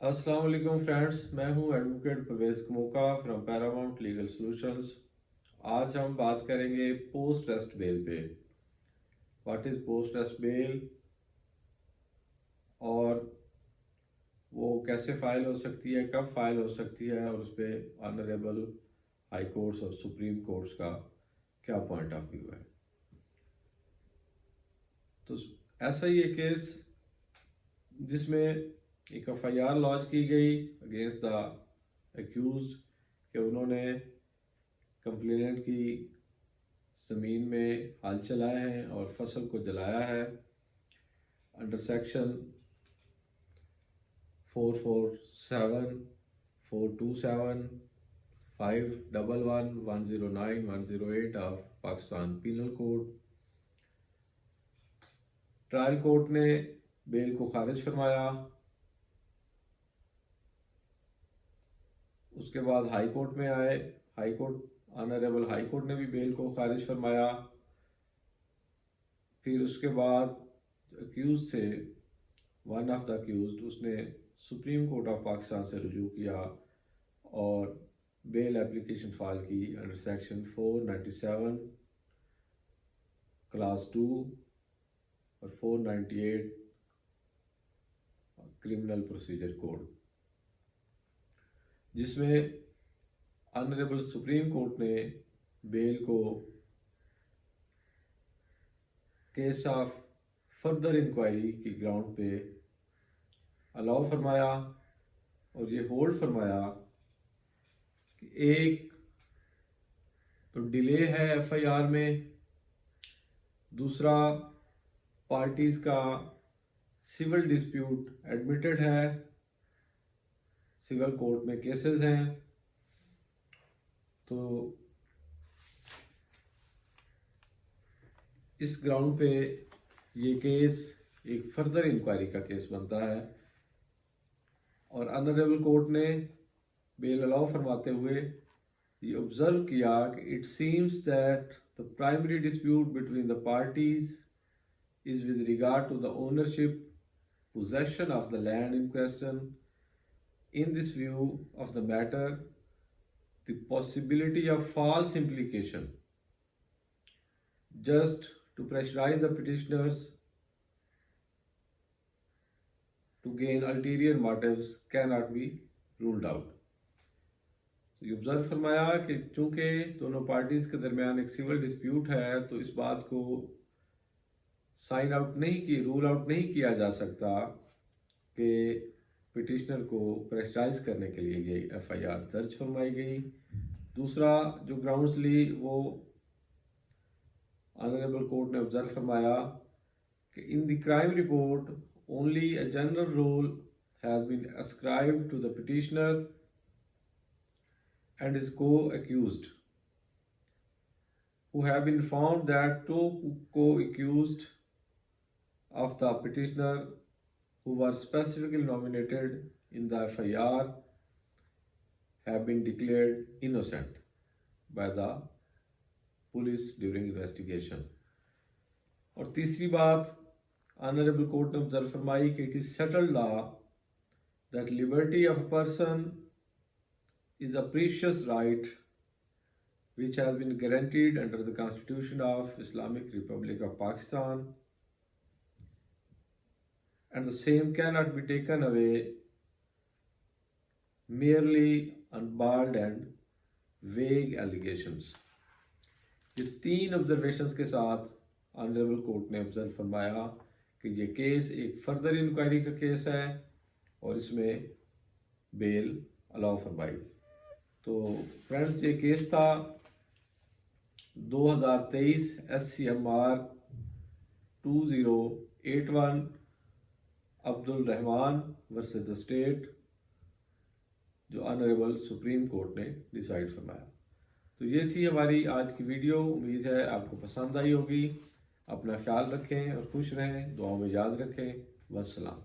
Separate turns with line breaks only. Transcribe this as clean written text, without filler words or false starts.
अस्सलाम वालेकुम फ्रेंड्स, मैं हूं advocate Parvez Kamoka from Paramount Legal Solutions. आज हम बात करेंगे पोस्ट टेस्ट बेल पे। What is post test bail और वो कैसे फ़ाइल हो सकती है, कब फ़ाइल हो सकती है और उस पर ऑनरेबल हाई कोर्ट्स और सुप्रीम कोर्ट्स का क्या पॉइंट ऑफ व्यू है। तो ऐसा ही एक केस जिसमें एक एफआईआर लॉन्च की गई अगेंस्ट द एक्यूज कि उन्होंने कंप्लेनेंट की ज़मीन में हल चलाए हैं और फसल को जलाया है under section 447, 427, 511, 109, 108 of Pakistan penal code. Trial court ने बेल को खारिज फरमाया। उसके बाद हाई कोर्ट में आए। High court honourable high court ने भी बेल को खारिज फरमाया। फिर उसके बाद अक्यूज से वन ऑफ द अक्यूज उसने सुप्रीम कोर्ट ऑफ पाकिस्तान से रुजू किया और बेल एप्लीकेशन फाइल की अंडर सेक्शन 497 क्लास 2 और 498 क्रिमिनल प्रोसीजर कोड, जिसमें ऑनरेबल सुप्रीम कोर्ट ने बेल को केस ऑफ फर्दर इंक्वायरी की ग्राउंड पे अलाउ फरमाया और ये होल्ड फरमाया कि एक तो डिले है एफआईआर में, दूसरा पार्टीज का सिविल डिस्प्यूट एडमिटेड है, सिविल कोर्ट में केसेस हैं। तो इस ग्राउंड पे ये केस एक फर्दर इंक्वायरी का केस बनता है और ऑनरेबल कोर्ट ने बेल अलाउ फरमाते हुए ये ऑब्जर्व किया कि it seems that the primary dispute between the parties is with regard to the ownership possession of the land in question. In this view of the matter, the possibility of false implication just to pressurize the petitioners to gain ulterior motives cannot be ruled out. तो ये observe फरमाया कि चूंकि दोनों parties के दरमियान एक civil dispute है तो इस बात को साइन आउट नहीं की रूल आउट नहीं किया जा सकता कि पिटिशनर को प्रेशराइज करने के लिए ये एफआईआर दर्ज फरमाई गई। दूसरा जो ग्राउंड्स ली वो ऑनरेबल कोर्ट ने ऑब्जर्व फरमाया कि in the crime report only a general role has been ascribed to the petitioner and his co-accused who have been found that two co-accused of the petitioner who were specifically nominated in the FIR have been declared innocent by the police during investigation. और तीसरी बात honourable court ने observe फरमाई कि it is settled law that liberty of a person is a precious right which has been guaranteed under the Constitution of Islamic Republic of Pakistan, and the same cannot be taken away merely on bald and vague allegations. ये तीन observations के साथ honourable court ने observe फरमाया कि ये case एक further inquiry का केस है और इसमें बेल अलाउ फरमाई। तो फ्रेंड्स ये केस था 2023 SCMR 2081 Abdul Rahman versus the state, जो ऑनरेबल सुप्रीम कोर्ट ने डिसाइड फरमाया। तो ये थी हमारी आज की वीडियो। उम्मीद है आपको पसंद आई होगी। अपना ख्याल रखें और खुश रहें, दुआओं में याद रखें। वस्सलाम।